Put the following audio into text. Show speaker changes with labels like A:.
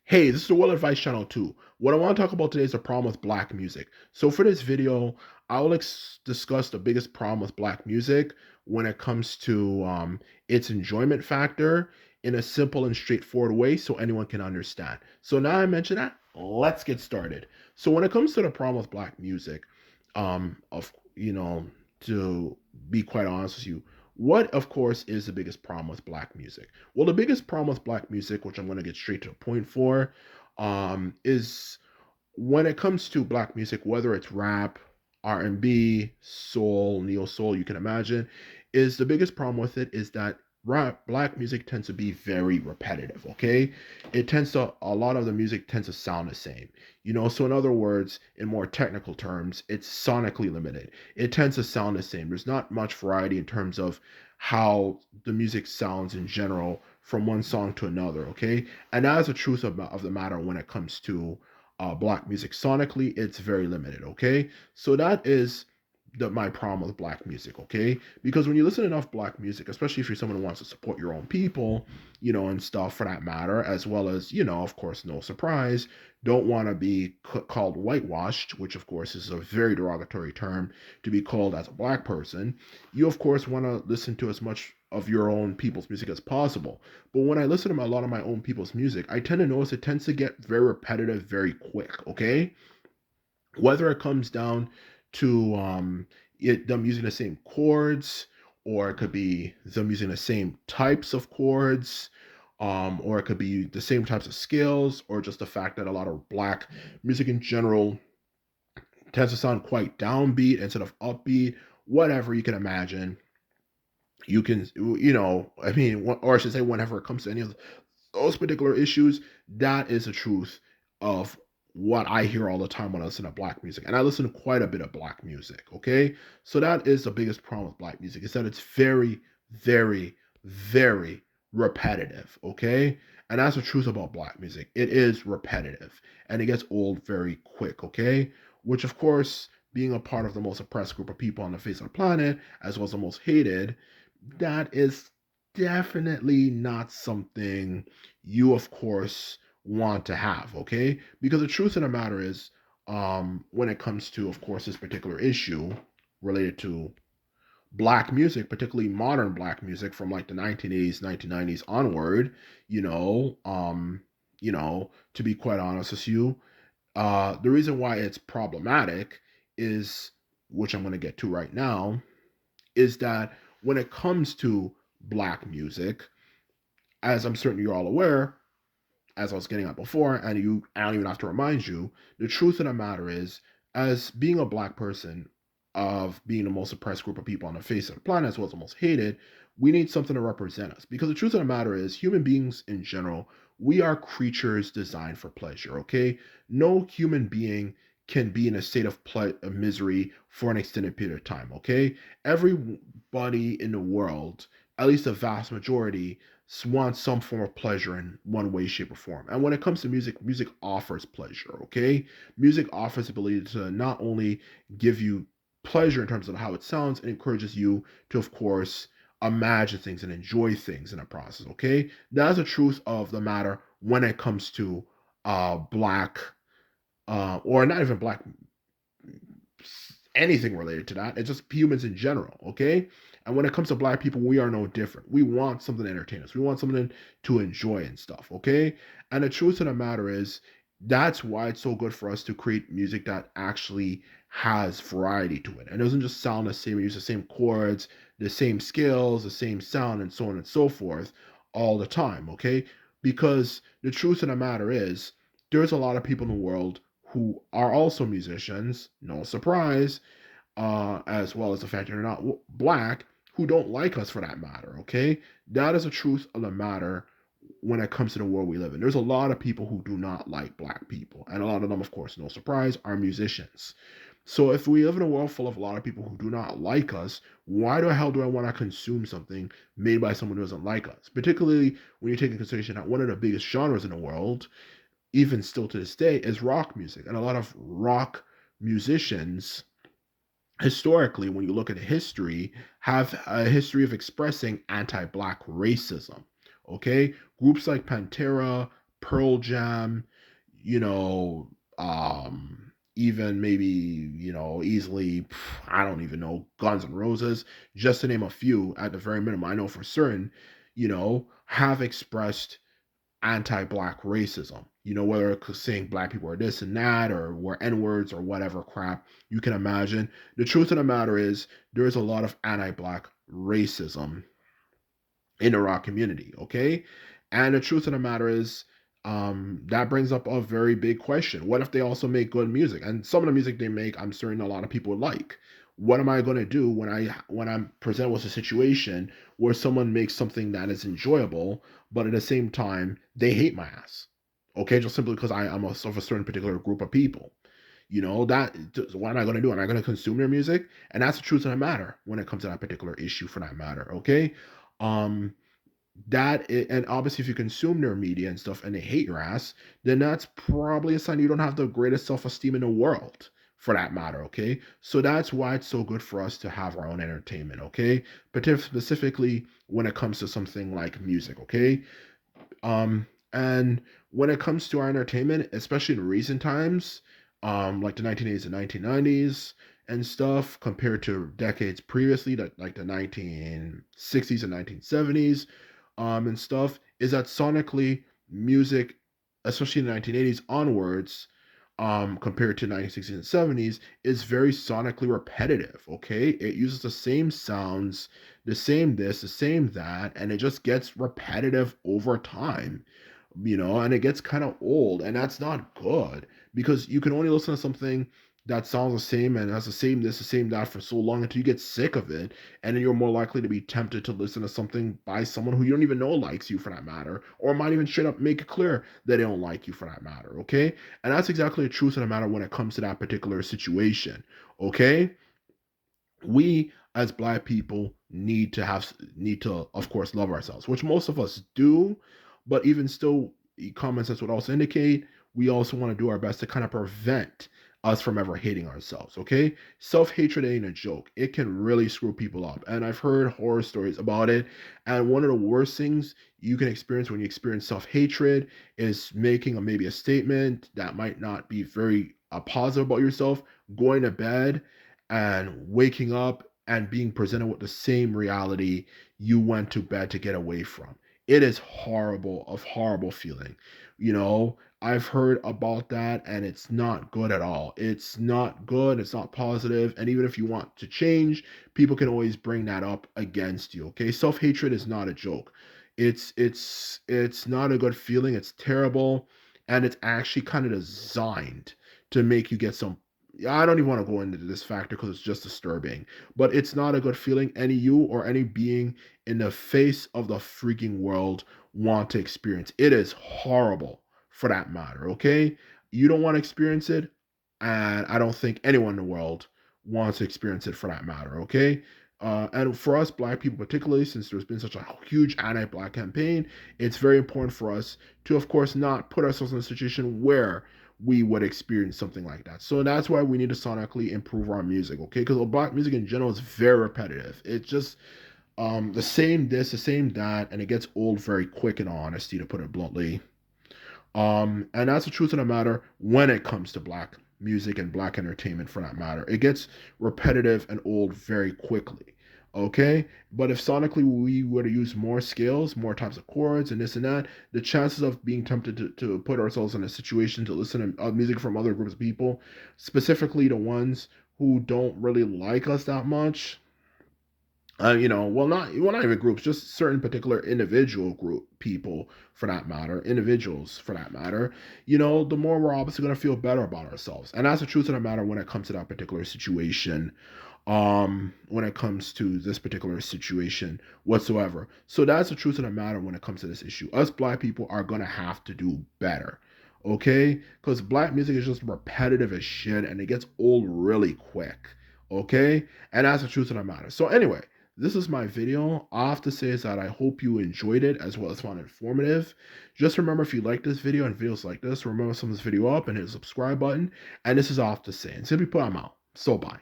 A: Hey, this is the World Advice Channel 2. What I want to talk about today is the problem with black music. So for this video, I will discuss the biggest problem with black music when it comes to its enjoyment factor in a simple and straightforward way so anyone can understand. So now I mentioned that, let's get started. So when it comes to the problem with black music, of to be quite honest with you, what of course is the biggest problem with black music? Well, the biggest problem with black music, which I'm going to get straight to the point for, is when it comes to black music, whether it's rap, R&B, soul, neo soul, you can imagine, is the biggest problem with it is that rap black music tends to be very repetitive. Okay, it tends to a lot of the music tends to sound the same. So in other words, in more technical terms, it's sonically limited. It tends to sound the same. There's not much variety in terms of how the music sounds in general from one song to another. Okay, and that is the truth of the matter when it comes to black music. Sonically, it's very limited. Okay, so that is my problem with black music. Okay, because when you listen to enough black music, especially if you're someone who wants to support your own people, and stuff for that matter, as well as of course, no surprise, don't want to be called whitewashed, which of course is a very derogatory term to be called as a black person. You of course want to listen to as much of your own people's music as possible. But when I listen to a lot of my own people's music, I tend to notice it tends to get very repetitive very quick. Okay, whether it comes down to them using the same chords, or it could be them using the same types of chords, or it could be the same types of scales, or just the fact that a lot of black music in general tends to sound quite downbeat instead of upbeat. Whatever you can imagine, you can, I mean, or I should say, whenever it comes to any of those particular issues, that is the truth of what I hear all the time when I listen to black music. And I listen to quite a bit of black music, okay? So that is the biggest problem with black music, is that it's very, very, very repetitive, okay? And that's the truth about black music. It is repetitive and it gets old very quick, okay? Which, of course, being a part of the most oppressed group of people on the face of the planet, as well as the most hated, that is definitely not something you, of course, want to have, okay? Because the truth of the matter is, when it comes to, of course, this particular issue related to black music, particularly modern black music from like the 1980s, 1990s onward, you know, um, to be quite honest with you, the reason why it's problematic is, which I'm going to get to right now, is that when it comes to black music, as I'm certain you're all aware, as I was getting at before, and I don't even have to remind you, the truth of the matter is, as being a black person, of being the most oppressed group of people on the face of the planet, as well as the most hated, we need something to represent us. Because the truth of the matter is, human beings in general, we are creatures designed for pleasure, okay? No human being can be in a state of misery for an extended period of time, okay? Everybody in the world, at least a vast majority, wants some form of pleasure in one way, shape, or form. And when it comes to music, music offers pleasure, okay? Music offers the ability to not only give you pleasure in terms of how it sounds, it encourages you to, of course, imagine things and enjoy things in the process, okay? That's the truth of the matter when it comes to black, or not even black, anything related to that. It's just humans in general, okay? And when it comes to black people, we are no different. We want something to entertain us. We want something to enjoy and stuff, okay? And the truth of the matter is, that's why it's so good for us to create music that actually has variety to it and doesn't just sound the same, use the same chords, the same scales, the same sound, and so on and so forth all the time, okay? Because the truth of the matter is, there's a lot of people in the world who are also musicians, no surprise, as well as the fact that they're not black, who don't like us for that matter, okay? That is the truth of the matter when it comes to the world we live in. There's a lot of people who do not like black people, and a lot of them, of course, no surprise, are musicians. So if we live in a world full of a lot of people who do not like us, why the hell do I want to consume something made by someone who doesn't like us? Particularly when you take into consideration that one of the biggest genres in the world, even still to this day, is rock music. And a lot of rock musicians, historically, when you look at history, have a history of expressing anti-black racism. Okay, groups like Pantera, Pearl Jam, you know, even maybe, easily, I don't even know, Guns N' Roses, just to name a few at the very minimum. I know for certain, have expressed anti-black racism. Whether it's saying black people are this and that, or were N-words or whatever crap you can imagine. The truth of the matter is there is a lot of anti-black racism in the rock community, okay? And the truth of the matter is, that brings up a very big question. What if they also make good music? And some of the music they make, I'm certain a lot of people would like. What am I going to do when I'm presented with a situation where someone makes something that is enjoyable, but at the same time they hate my ass? Okay, just simply because I'm of a certain particular group of people. That what am I going to do? Am I going to consume their music? And that's the truth of the matter when it comes to that particular issue, for that matter. Okay, um, and obviously if you consume their media and stuff and they hate your ass, then that's probably a sign you don't have the greatest self-esteem in the world, for that matter. Okay, so that's why it's so good for us to have our own entertainment. Okay, but specifically when it comes to something like music. Okay, and when it comes to our entertainment, especially in recent times, like the 1980s and 1990s and stuff, compared to decades previously, that like the 1960s and 1970s, and stuff, is that sonically music, especially in the 1980s onwards, compared to 1960s and 70s, is very sonically repetitive. Okay, it uses the same sounds, the same this, the same that, and it just gets repetitive over time. And it gets kind of old, and that's not good, because you can only listen to something that sounds the same and has the same this, the same that for so long until you get sick of it, and then you're more likely to be tempted to listen to something by someone who you don't even know likes you, for that matter, or might even straight up make it clear that they don't like you, for that matter. Okay, and that's exactly the truth of the matter when it comes to that particular situation. Okay, we as black people need to of course love ourselves, which most of us do, but even still, common sense would also indicate we also want to do our best to kind of prevent us from ever hating ourselves. Okay, self-hatred ain't a joke. It can really screw people up, and I've heard horror stories about it. And one of the worst things you can experience when you experience self-hatred is making maybe a statement that might not be very positive about yourself, going to bed and waking up and being presented with the same reality you went to bed to get away from. It is horrible, a horrible feeling. I've heard about that, and it's not good at all. It's not good, it's not positive, and even if you want to change, people can always bring that up against you. Okay, self-hatred is not a joke. It's not a good feeling. It's terrible, and it's actually kind of designed to make you get some. I don't even want to go into this factor because it's just disturbing, but it's not a good feeling any you or any being in the face of the freaking world want to experience. It is horrible, for that matter. Okay, you don't want to experience it, and I don't think anyone in the world wants to experience it, for that matter. Okay, and for us black people, particularly since there's been such a huge anti-black campaign, it's very important for us to, of course, not put ourselves in a situation where we would experience something like that. So that's why we need to sonically improve our music, okay? Because black music in general is very repetitive. It's just the same this, the same that, and it gets old very quick, in all honesty, to put it bluntly. And that's the truth of the matter when it comes to black music and black entertainment, for that matter. It gets repetitive and old very quickly. Okay, but if sonically we were to use more scales, more types of chords, and this and that, the chances of being tempted to put ourselves in a situation to listen to music from other groups of people, specifically the ones who don't really like us that much, well, not even groups, just certain particular individual group people, for that matter, individuals, for that matter, the more we're obviously going to feel better about ourselves. And that's the truth of the matter when it comes to that particular situation, when it comes to this particular situation whatsoever. So that's the truth of the matter when it comes to this issue. Us black people are going to have to do better. Okay, because black music is just repetitive as shit, and it gets old really quick. Okay, and that's the truth of the matter. So anyway, this is my video. All I have to say is that I hope you enjoyed it as well as found it informative. Just remember, if you like this video and videos like this, remember to thumb this video up and hit the subscribe button. And this is all I have to say. And simply put, I'm out. So bye.